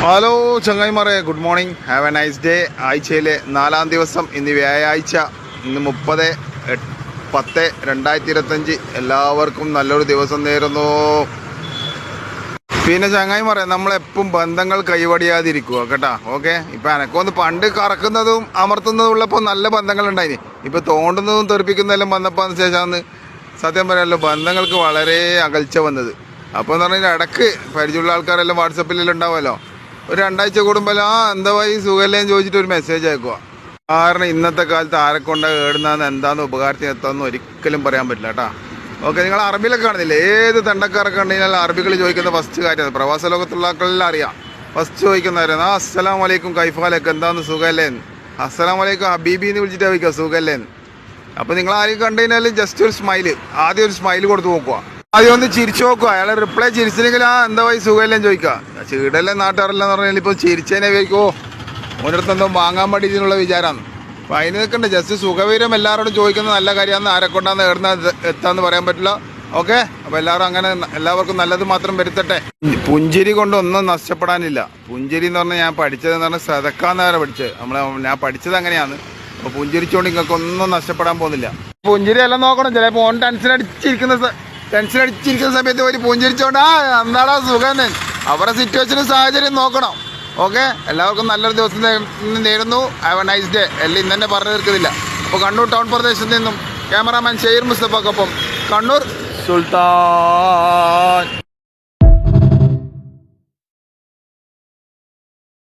Hello ചങ്ങായിമാരെ, good morning, have a nice day. ആഴ്ചയിലെ 4-ാം ദിവസം, ഇന്ന് വ്യാഴാഴ്ച, ഇന്ന് 30/10/2025. എല്ലാവർക്കും നല്ലൊരു ദിവസം നേരുന്നു. പിന്നെ ചങ്ങായിമാരെ, നമ്മളെപ്പം ബന്ധങ്ങൾ കൈവടിയാതിരിക്കുക കേട്ടോ. ഓക്കെ, ഇപ്പം എനക്കൊന്ന് പണ്ട് കറക്കുന്നതും അമർത്തുന്നതും ഉള്ളപ്പോൾ നല്ല ബന്ധങ്ങൾ ഉണ്ടായിന്. ഇപ്പം തോണ്ടുന്നതും തെറിപ്പിക്കുന്നതെല്ലാം വന്നപ്പോൾ ശേഷമാണ് സത്യം പറയാമല്ലോ ബന്ധങ്ങൾക്ക് വളരെ അകൽച്ച വന്നത്. അപ്പോൾ എന്ന് പറഞ്ഞാൽ ഇടയ്ക്ക് പരിചയമുള്ള ആൾക്കാരെല്ലാം വാട്സപ്പിലെല്ലാം ഉണ്ടാവുമല്ലോ, ഒരു 2 ആഴ്ച കൂടുമ്പോൾ എന്താ ഈ സുഖമല്ലേന്ന് ചോദിച്ചിട്ട് ഒരു മെസ്സേജ് അയക്കുക. കാരണം ഇന്നത്തെ കാലത്ത് ആരെക്കൊണ്ട് ഏടുന്നാന്ന് എന്താന്ന് ഉപകാരത്തിന് എത്താമെന്ന് ഒരിക്കലും പറയാൻ പറ്റില്ല കേട്ടോ. ഓക്കെ, നിങ്ങൾ അറബിയിലൊക്കെ കാണുന്നില്ലേ, ഏത് തണ്ടക്കാരൊക്കെ ഉണ്ടെങ്കിൽ അറബികൾ ചോദിക്കുന്ന ഫസ്റ്റ് കാര്യമാണ്. പ്രവാസ ലോകത്തുള്ള ആൾക്കെല്ലാം അറിയാം. ഫസ്റ്റ് ചോദിക്കുന്നവരാണ് അസ്സലാം വലൈക്കും കൈഫാലൊക്കെ എന്താന്ന് സുഖമല്ലേന്ന്. അസ്സലാം വലൈക്കും ഹബീബി എന്ന് വിളിച്ചിട്ട് ചോദിക്കുക സുഖമല്ലേന്ന്. അപ്പോൾ നിങ്ങൾ ആരും കണ്ടു കഴിഞ്ഞാൽ ജസ്റ്റ് ഒരു സ്മൈല്, ആദ്യം ഒരു സ്മൈല് കൊടുത്ത് നോക്കുക. ആദ്യം ഒന്ന് ചിരിച്ചു നോക്കുക. അയാളെ റിപ്ലൈ ചിരിച്ചില്ലെങ്കിൽ എന്താ ഈ സുഖമല്ലേന്ന് ചോദിക്കുക. ചീടല്ലേ നാട്ടുകാരെല്ലാം പറഞ്ഞാൽ ഇപ്പോൾ ചിരിച്ചതിനെ ചോദിക്കുമോ ഓരോരുത്തർ എന്തോ വാങ്ങാൻ വേണ്ടി ഇതിനുള്ള വിചാരമാണ്. അപ്പോൾ അതിന് നിൽക്കണ്ട, ജസ്റ്റ് സുഖവിവരം എല്ലാവരോടും ചോദിക്കുന്നത് നല്ല കാര്യമാണ്. ആരെക്കൊണ്ടാന്ന് ഏടുന്ന എത്താന്ന് പറയാൻ പറ്റില്ല. ഓക്കെ, അപ്പോൾ എല്ലാവർക്കും നല്ലത് മാത്രം വരുത്തട്ടെ. പുഞ്ചിരി കൊണ്ടൊന്നും നഷ്ടപ്പെടാനില്ല. പുഞ്ചിരി എന്ന് പറഞ്ഞാൽ ഞാൻ പഠിച്ചതെന്ന് പറഞ്ഞാൽ സദക്കാന്ന് വരെ പഠിച്ചത്. ഞാൻ പഠിച്ചത് അങ്ങനെയാണ്. അപ്പോൾ പുഞ്ചിരിച്ചുകൊണ്ട് നിങ്ങൾക്കൊന്നും നഷ്ടപ്പെടാൻ പോകുന്നില്ല. പുഞ്ചിരി എല്ലാം നോക്കണം. ചിലപ്പോൾ ഓൺ ടെൻഷൻ അടിച്ചിരിക്കുന്ന സമയത്ത് ഒരു പുഞ്ചിരിച്ചോണ്ട് എന്താടാ സുഖം, അവരുടെ സിറ്റുവേഷനും സാഹചര്യം നോക്കണം. ഓക്കെ, എല്ലാവർക്കും നല്ലൊരു ദിവസം നേരുന്നു. Have a nice day. എല്ലാം ഇന്ന് തന്നെ പറഞ്ഞു തീർക്കുന്നില്ല. അപ്പോൾ കണ്ണൂർ ടൗൺ പ്രദേശത്ത് നിന്നും ക്യാമറാമാൻ ഷെയ്ർ മുസ്തഫക്കൊപ്പം കണ്ണൂർ സുൽത്താൻ.